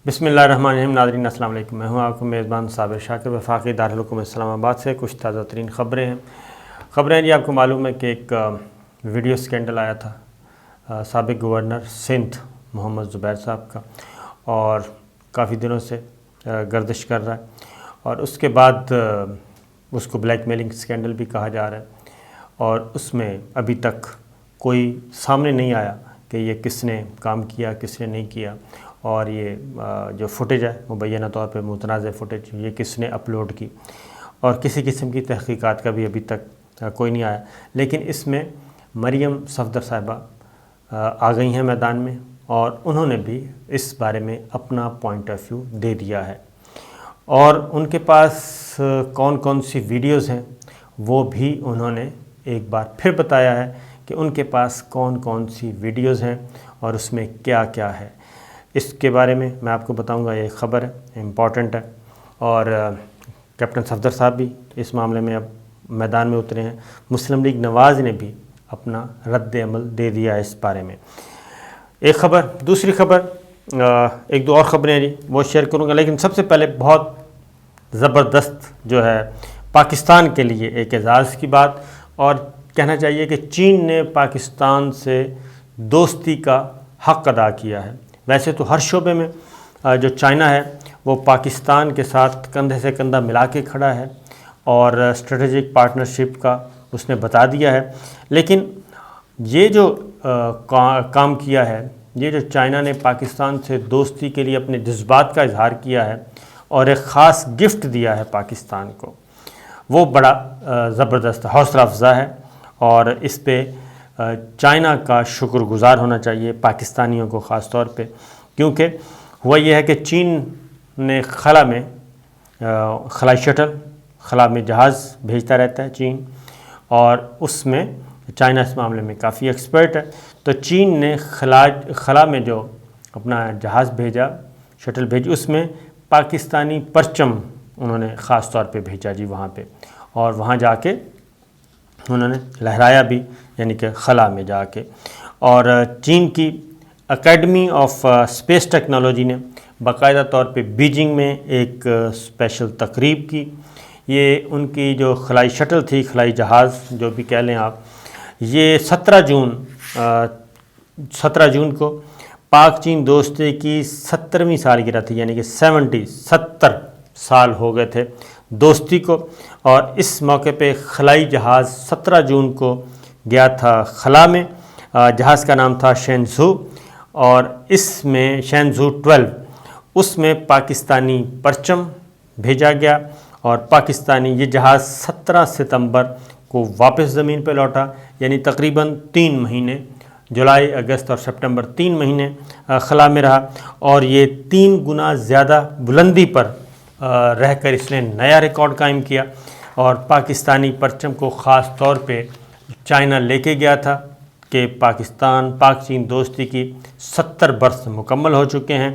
بسم اللہ الرحمن الرحیم. ناظرین السلام علیکم. میں ہوں آپ کو میزبان صابر شاکر وفاقی دارالحکومت اسلام آباد سے. کچھ تازہ ترین خبریں ہیں جی. آپ کو معلوم ہے کہ ایک ویڈیو سکینڈل آیا تھا سابق گورنر سندھ محمد زبیر صاحب کا، اور کافی دنوں سے گردش کر رہا ہے، اور اس کے بعد اس کو بلیک میلنگ سکینڈل بھی کہا جا رہا ہے، اور اس میں ابھی تک کوئی سامنے نہیں آیا کہ یہ کس نے کام کیا، کس نے نہیں کیا، اور یہ جو فوٹیج ہے مبینہ طور پہ متنازع فوٹیج، یہ کس نے اپلوڈ کی، اور کسی قسم کی تحقیقات کا بھی ابھی تک کوئی نہیں آیا. لیکن اس میں مریم صفدر صاحبہ آ گئی ہیں میدان میں، اور انہوں نے بھی اس بارے میں اپنا پوائنٹ آف ویو دے دیا ہے، اور ان کے پاس کون کون سی ویڈیوز ہیں وہ بھی انہوں نے ایک بار پھر بتایا ہے کہ ان کے پاس کون کون سی ویڈیوز ہیں اور اس میں کیا کیا ہے. اس کے بارے میں آپ کو بتاؤں گا. یہ خبر ہے، امپورٹنٹ ہے، اور کیپٹن صفدر صاحب بھی اس معاملے میں اب میدان میں اترے ہیں. مسلم لیگ نواز نے بھی اپنا رد عمل دے دیا ہے اس بارے میں. ایک خبر. دوسری خبر، ایک دو اور خبریں جی وہ شیئر کروں گا، لیکن سب سے پہلے بہت زبردست جو ہے پاکستان کے لیے ایک اعزاز کی بات، اور کہنا چاہیے کہ چین نے پاکستان سے دوستی کا حق ادا کیا ہے. ویسے تو ہر شعبے میں جو چائنا ہے وہ پاکستان کے ساتھ کندھے سے کندھا ملا کے کھڑا ہے، اور اسٹریٹجک پارٹنرشپ کا اس نے بتا دیا ہے. لیکن یہ جو کام کیا ہے، یہ جو چائنا نے پاکستان سے دوستی کے لیے اپنے جذبات کا اظہار کیا ہے اور ایک خاص گفٹ دیا ہے پاکستان کو، وہ بڑا زبردست حوصلہ افزا ہے، اور اس پہ چائنا کا شکر گزار ہونا چاہیے پاکستانیوں کو خاص طور پہ. کیونکہ ہوا یہ ہے کہ چین نے خلائی شٹل، خلا میں جہاز بھیجتا رہتا ہے چین، اور اس میں چائنا اس معاملے میں کافی ایکسپرٹ ہے. تو چین نے خلا میں جو اپنا جہاز بھیجا، شٹل بھیجی، اس میں پاکستانی پرچم انہوں نے خاص طور پہ بھیجا جی وہاں پہ، اور وہاں جا کے انہوں نے لہرایا بھی، یعنی کہ خلا میں جا کے. اور چین کی اکیڈمی آف اسپیس ٹیکنالوجی نے باقاعدہ طور پہ بیجنگ میں ایک اسپیشل تقریب کی. یہ ان کی جو خلائی شٹل تھی، خلائی جہاز جو بھی کہہ لیں آپ، یہ 17 جون کو پاک چین دوستی کی 70ویں سالگرہ تھی، یعنی کہ 70 سال ہو گئے تھے دوستی کو. اور اس موقع پہ خلائی جہاز 17 جون کو گیا تھا خلا میں. جہاز کا نام تھا شینزھو، اور اس میں شینزھو 12، اس میں پاکستانی پرچم بھیجا گیا، اور پاکستانی یہ جہاز 17 ستمبر کو واپس زمین پہ لوٹا. یعنی تقریباً 3 مہینے، جولائی، اگست اور سپٹمبر، 3 مہینے خلا میں رہا، اور یہ 3 گنا زیادہ بلندی پر رہ کر اس نے نیا ریکارڈ قائم کیا. اور پاکستانی پرچم کو خاص طور پہ چائنا لے کے گیا تھا کہ پاک چین دوستی کی 70 برس مکمل ہو چکے ہیں.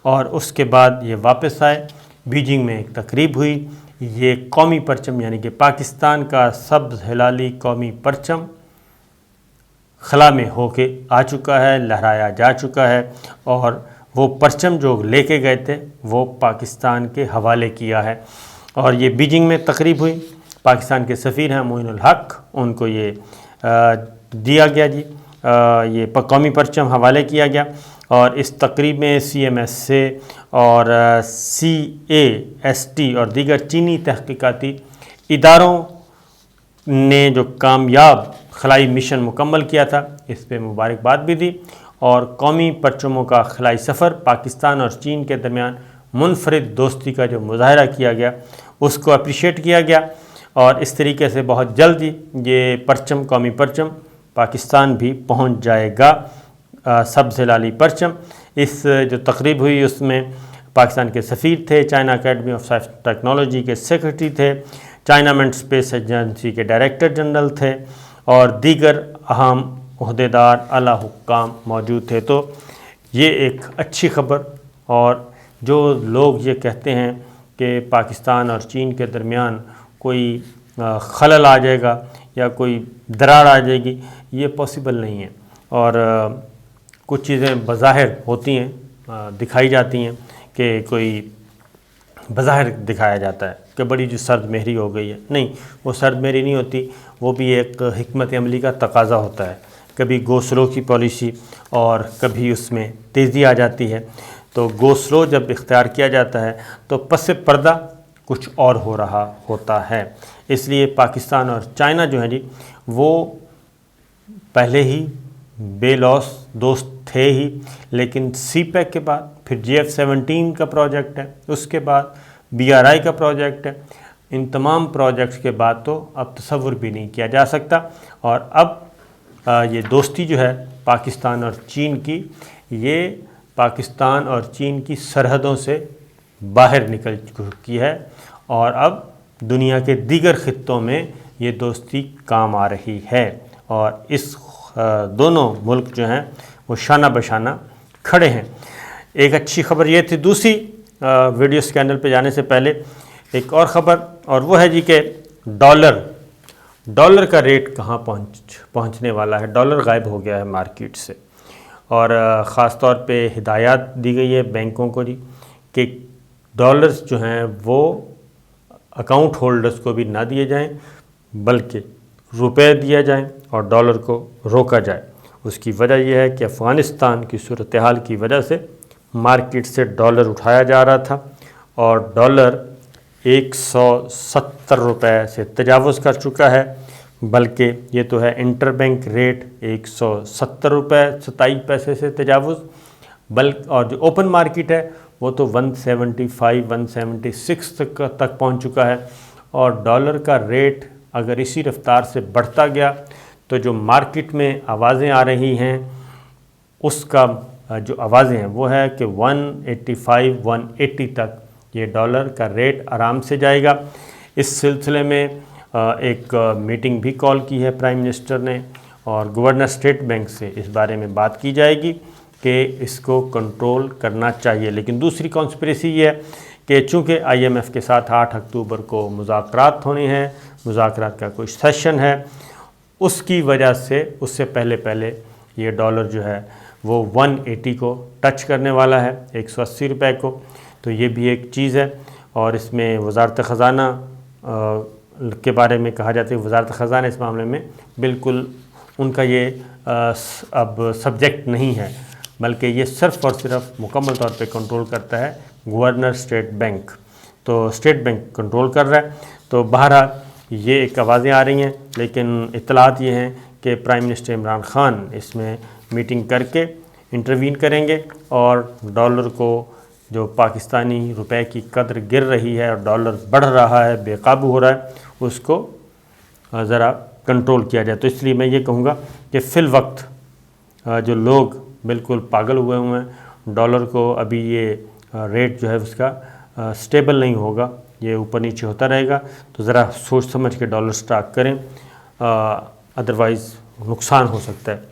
اور اس کے بعد یہ واپس آئے. بیجنگ میں ایک تقریب ہوئی. یہ قومی پرچم، یعنی کہ پاکستان کا سبز ہلالی قومی پرچم خلا میں ہو کے آ چکا ہے، لہرایا جا چکا ہے، اور وہ پرچم جو لے کے گئے تھے وہ پاکستان کے حوالے کیا ہے. اور یہ بیجنگ میں تقریب ہوئی. پاکستان کے سفیر ہیں معین الحق، ان کو یہ دیا گیا جی، یہ قومی پرچم حوالے کیا گیا. اور اس تقریب میں CMSA اور CAST اور دیگر چینی تحقیقاتی اداروں نے جو کامیاب خلائی مشن مکمل کیا تھا اس پہ مبارکباد بھی دی. اور قومی پرچموں کا خلائی سفر پاکستان اور چین کے درمیان منفرد دوستی کا جو مظاہرہ کیا گیا اس کو اپریشیٹ کیا گیا. اور اس طریقے سے بہت جلد ہی یہ پرچم، قومی پرچم، پاکستان بھی پہنچ جائے گا. سبز ہلالی پرچم. اس جو تقریب ہوئی اس میں پاکستان کے سفیر تھے، China academy of science technology کے سیکرٹری تھے، چائنا مینٹ اسپیس ایجنسی کے ڈائریکٹر جنرل تھے، اور دیگر اہم عہدیدار، اعلیٰ حکام موجود تھے. تو یہ ایک اچھی خبر. اور جو لوگ یہ کہتے ہیں کہ پاکستان اور چین کے درمیان کوئی خلل آ جائے گا یا کوئی دراڑ آ جائے گی، یہ پاسبل نہیں ہے. اور کچھ چیزیں بظاہر ہوتی ہیں، دکھائی جاتی ہیں کہ کوئی بظاہر دکھایا جاتا ہے کہ بڑی جو سرد مہری ہو گئی ہے، نہیں، وہ سرد مہری نہیں ہوتی، وہ بھی ایک حکمت عملی کا تقاضا ہوتا ہے۔ کبھی گو سلو کی پالیسی اور کبھی اس میں تیزی آ جاتی ہے، تو گو سلو جب اختیار کیا جاتا ہے تو پس پردہ کچھ اور ہو رہا ہوتا ہے۔ اس لیے پاکستان اور چائنا جو ہیں جی وہ پہلے ہی بے لوس دوست تھے ہی، لیکن سی پیک کے بعد پھر GF17 کا پروجیکٹ ہے، اس کے بعد BRI کا پروجیکٹ ہے، ان تمام پروجیکٹس کے بعد تو اب تصور بھی نہیں کیا جا سکتا، اور اب یہ دوستی جو ہے پاکستان اور چین کی، یہ پاکستان اور چین کی سرحدوں سے باہر نکل چکی ہے، اور اب دنیا کے دیگر خطوں میں یہ دوستی کام آ رہی ہے، اور اس دونوں ملک جو ہیں وہ شانہ بشانہ کھڑے ہیں۔ ایک اچھی خبر یہ تھی۔ دوسری ویڈیو سکینڈل پہ جانے سے پہلے ایک اور خبر، اور وہ ہے جی کہ ڈالر کا ریٹ کہاں پہنچنے والا ہے۔ ڈالر غائب ہو گیا ہے مارکیٹ سے، اور خاص طور پہ ہدایات دی گئی ہے بینکوں کو جی کہ ڈالرز جو ہیں وہ اکاؤنٹ ہولڈرز کو بھی نہ دیے جائیں، بلکہ روپے دیا جائیں اور ڈالر کو روکا جائے۔ اس کی وجہ یہ ہے کہ افغانستان کی صورتحال کی وجہ سے مارکیٹ سے ڈالر اٹھایا جا رہا تھا، اور ڈالر 170 روپے سے تجاوز کر چکا ہے، بلکہ یہ تو ہے انٹر بینک ریٹ 170 روپے 27 پیسے سے تجاوز، اور جو اوپن مارکیٹ ہے وہ تو 175 176 تک پہنچ چکا ہے، اور ڈالر کا ریٹ اگر اسی رفتار سے بڑھتا گیا تو جو مارکیٹ میں آوازیں آ رہی ہیں اس کا جو آوازیں ہیں وہ ہے کہ 185 180 تک یہ ڈالر کا ریٹ آرام سے جائے گا۔ اس سلسلے میں ایک میٹنگ بھی کال کی ہے پرائم منسٹر نے، اور گورنر اسٹیٹ بینک سے اس بارے میں بات کی جائے گی کہ اس کو کنٹرول کرنا چاہیے۔ لیکن دوسری کانسپریسی یہ ہے کہ چونکہ IMF کے ساتھ 8 اکتوبر کو مذاکرات ہونے ہیں، مذاکرات کا کوئی سیشن ہے، اس کی وجہ سے اس سے پہلے یہ ڈالر جو ہے وہ 180 کو ٹچ کرنے والا ہے، 180 روپے کو، تو یہ بھی ایک چیز ہے۔ اور اس میں وزارت خزانہ کے بارے میں کہا جاتا ہے، وزارت خزانہ اس معاملے میں بالکل ان کا یہ اب سبجیکٹ نہیں ہے، بلکہ یہ صرف اور صرف مکمل طور پہ کنٹرول کرتا ہے گورنر اسٹیٹ بینک، تو اسٹیٹ بینک کنٹرول کر رہا ہے۔ تو بہرحال یہ ایک آوازیں آ رہی ہیں، لیکن اطلاعات یہ ہیں کہ پرائم منسٹر عمران خان اس میں میٹنگ کر کے انٹروین کریں گے، اور ڈالر کو جو پاکستانی روپے کی قدر گر رہی ہے اور ڈالر بڑھ رہا ہے، بے قابو ہو رہا ہے، اس کو ذرا کنٹرول کیا جائے۔ تو اس لیے میں یہ کہوں گا کہ فی الوقت جو لوگ بالکل پاگل ہوئے ہیں، ڈالر کو ابھی یہ ریٹ جو ہے اس کا سٹیبل نہیں ہوگا، یہ اوپر نیچے ہوتا رہے گا، تو ذرا سوچ سمجھ کے ڈالر سٹاک کریں، ادروائز نقصان ہو سکتا ہے۔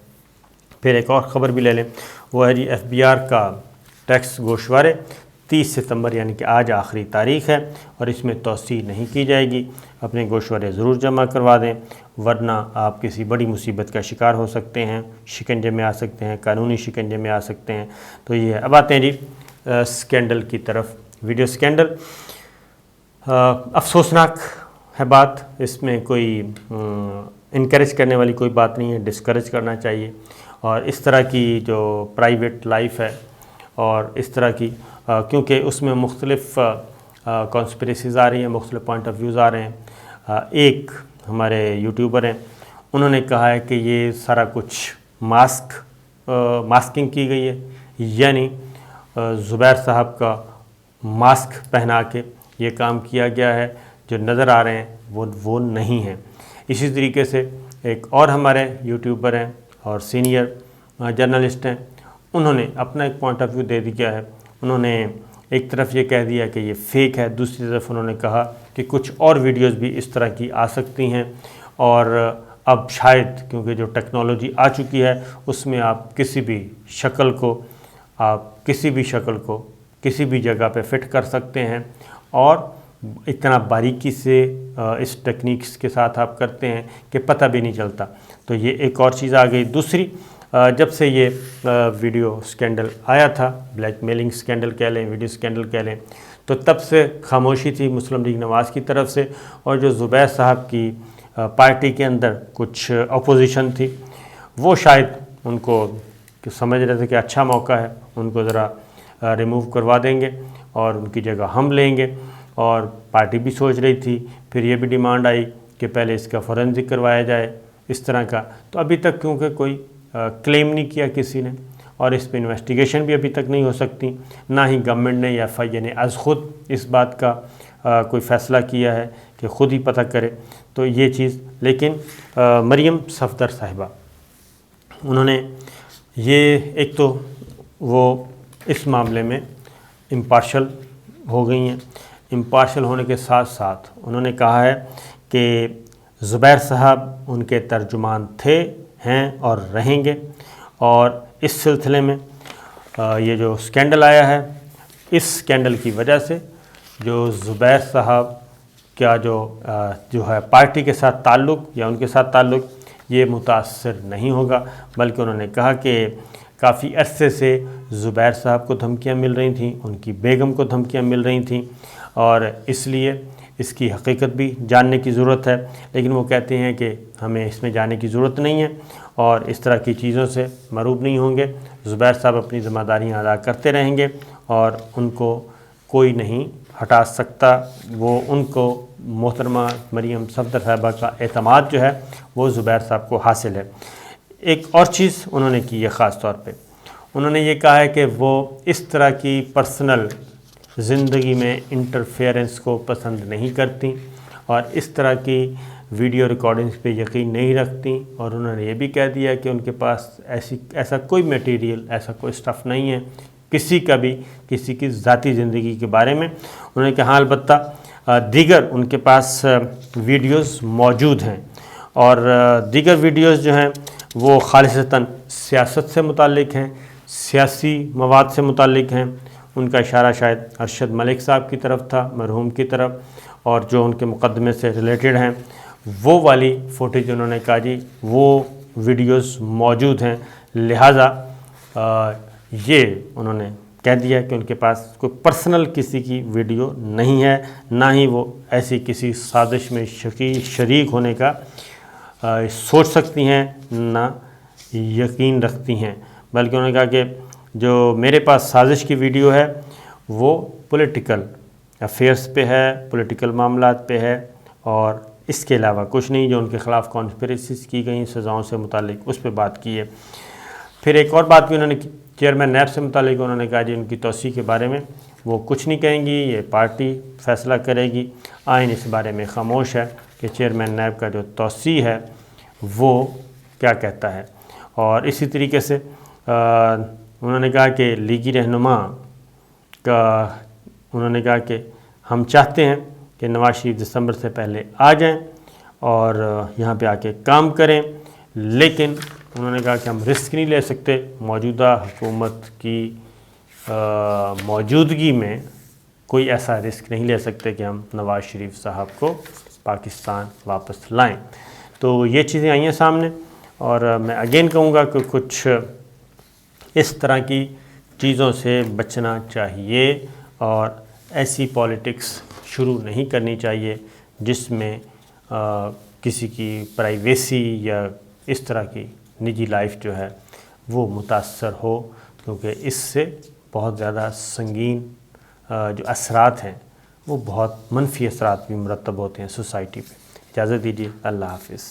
پھر ایک اور خبر بھی لے لیں، وہ ہے جی FBR کا ٹیکس گوشوارے 30 ستمبر یعنی کہ آج آخری تاریخ ہے، اور اس میں توسیع نہیں کی جائے گی۔ اپنے گوشوارے ضرور جمع کروا دیں، ورنہ آپ کسی بڑی مصیبت کا شکار ہو سکتے ہیں، شکنجے میں آ سکتے ہیں، قانونی شکنجے میں آ سکتے ہیں۔ تو یہ ہے۔ اب آتے ہیں جی سکینڈل کی طرف۔ ویڈیو سکینڈل افسوسناک ہے بات، اس میں کوئی انکریج کرنے والی کوئی بات نہیں ہے، ڈسکریج کرنا چاہیے، اور اس طرح کی جو پرائیویٹ لائف ہے اور اس طرح کی کیونکہ اس میں مختلف کانسپریسیز آ رہی ہیں، مختلف پوائنٹ آف ویوز آ رہے ہیں۔ ایک ہمارے یوٹیوبر ہیں، انہوں نے کہا ہے کہ یہ سارا کچھ ماسکنگ کی گئی ہے، یعنی زبیر صاحب کا ماسک پہنا کے یہ کام کیا گیا ہے، جو نظر آ رہے ہیں وہ نہیں ہیں۔ اسی طریقے سے ایک اور ہمارے یوٹیوبر ہیں اور سینئر جرنلسٹ ہیں، انہوں نے اپنا ایک پوائنٹ آف ویو دے دیا ہے۔ انہوں نے ایک طرف یہ کہہ دیا کہ یہ فیک ہے، دوسری طرف انہوں نے کہا کہ کچھ اور ویڈیوز بھی اس طرح کی آ سکتی ہیں، اور اب شاید کیونکہ جو ٹیکنالوجی آ چکی ہے اس میں آپ کسی بھی شکل کو کسی بھی جگہ پہ فٹ کر سکتے ہیں، اور اتنا باریکی سے اس ٹیکنیکس کے ساتھ آپ کرتے ہیں کہ پتہ بھی نہیں چلتا۔ تو یہ ایک اور چیز آ گئی۔ دوسری جب سے یہ ویڈیو سکینڈل آیا تھا، بلیک میلنگ سکینڈل کہہ لیں، ویڈیو سکینڈل کہہ لیں، تو تب سے خاموشی تھی مسلم لیگ نواز کی طرف سے، اور جو زبیر صاحب کی پارٹی کے اندر کچھ اپوزیشن تھی، وہ شاید ان کو سمجھ رہے تھے کہ اچھا موقع ہے، ان کو ذرا ریموو کروا دیں گے اور ان کی جگہ ہم لیں گے، اور پارٹی بھی سوچ رہی تھی، پھر یہ بھی ڈیمانڈ آئی کہ پہلے اس کا فورنزک کروایا جائے اس طرح کا، تو ابھی تک کیونکہ کوئی کلیم نہیں کیا کسی نے، اور اس پہ انویسٹیگیشن بھی ابھی تک نہیں ہو سکتی، نہ ہی گورنمنٹ نے یا FIA نے از خود اس بات کا کوئی فیصلہ کیا ہے کہ خود ہی پتہ کرے، تو یہ چیز۔ لیکن مریم صفدر صاحبہ، انہوں نے یہ ایک تو وہ اس معاملے میں امپارشل ہو گئی ہیں، امپارشل ہونے کے ساتھ ساتھ انہوں نے کہا ہے کہ زبیر صاحب ان کے ترجمان تھے، ہیں اور رہیں گے، اور اس سلسلے میں یہ جو سکینڈل آیا ہے، اس سکینڈل کی وجہ سے جو زبیر صاحب کا جو ہے پارٹی کے ساتھ تعلق یا ان کے ساتھ تعلق، یہ متاثر نہیں ہوگا، بلکہ انہوں نے کہا کہ کافی عرصے سے زبیر صاحب کو دھمکیاں مل رہی تھیں، ان کی بیگم کو دھمکیاں مل رہی تھیں، اور اس لیے اس کی حقیقت بھی جاننے کی ضرورت ہے، لیکن وہ کہتے ہیں کہ ہمیں اس میں جانے کی ضرورت نہیں ہے اور اس طرح کی چیزوں سے مروب نہیں ہوں گے، زبیر صاحب اپنی ذمہ داریاں ادا کرتے رہیں گے اور ان کو کوئی نہیں ہٹا سکتا، وہ ان کو محترمہ مریم صفدر صاحبہ کا اعتماد جو ہے وہ زبیر صاحب کو حاصل ہے۔ ایک اور چیز انہوں نے کی ہے، خاص طور پہ انہوں نے یہ کہا ہے کہ وہ اس طرح کی پرسنل زندگی میں انٹرفیئرنس کو پسند نہیں کرتی اور اس طرح کی ویڈیو ریکارڈنگز پہ یقین نہیں رکھتی، اور انہوں نے یہ بھی کہہ دیا کہ ان کے پاس ایسا کوئی میٹیریل، ایسا کوئی سٹف نہیں ہے کسی کا بھی، کسی کی ذاتی زندگی کے بارے میں۔ انہوں نے کہا البتہ دیگر ان کے پاس ویڈیوز موجود ہیں، اور دیگر ویڈیوز جو ہیں وہ خالصتاً سیاست سے متعلق ہیں، سیاسی مواد سے متعلق ہیں۔ ان کا اشارہ شاید ارشد ملک صاحب کی طرف تھا، مرحوم کی طرف، اور جو ان کے مقدمے سے ریلیٹڈ ہیں، وہ والی فوٹیج انہوں نے کہا جی وہ ویڈیوز موجود ہیں، لہٰذا یہ انہوں نے کہہ دیا کہ ان کے پاس کوئی پرسنل کسی کی ویڈیو نہیں ہے، نہ ہی وہ ایسی کسی سازش میں شریک ہونے کا سوچ سکتی ہیں، نہ یقین رکھتی ہیں، بلکہ انہوں نے کہا کہ جو میرے پاس سازش کی ویڈیو ہے وہ پولیٹیکل افیئرس پہ ہے، پولیٹیکل معاملات پہ ہے، اور اس کے علاوہ کچھ نہیں، جو ان کے خلاف کانسپریسیز کی گئیں سزاؤں سے متعلق اس پہ بات کی ہے۔ پھر ایک اور بات بھی انہوں نے چیئرمین نیب سے متعلق انہوں نے کہا جی ان کی توسیع کے بارے میں وہ کچھ نہیں کہیں گی، یہ پارٹی فیصلہ کرے گی، آئین اس بارے میں خاموش ہے کہ چیئرمین نیب کا جو توسیع ہے وہ کیا کہتا ہے۔ اور اسی طریقے سے انہوں نے کہا کہ لیگی رہنما کا انہوں نے کہا کہ ہم چاہتے ہیں کہ نواز شریف دسمبر سے پہلے آ جائیں اور یہاں پہ آ کے کام کریں، لیکن انہوں نے کہا کہ ہم رسک نہیں لے سکتے موجودہ حکومت کی موجودگی میں، کوئی ایسا رسک نہیں لے سکتے کہ ہم نواز شریف صاحب کو پاکستان واپس لائیں۔ تو یہ چیزیں آئی ہیں سامنے، اور میں اگین کہوں گا کہ کچھ اس طرح کی چیزوں سے بچنا چاہیے اور ایسی پالیٹکس شروع نہیں کرنی چاہیے جس میں کسی کی پرائیویسی یا اس طرح کی نجی لائف جو ہے وہ متاثر ہو، کیونکہ اس سے بہت زیادہ سنگین جو اثرات ہیں وہ بہت منفی اثرات بھی مرتب ہوتے ہیں سوسائٹی پہ۔ اجازت دیجیے، اللہ حافظ۔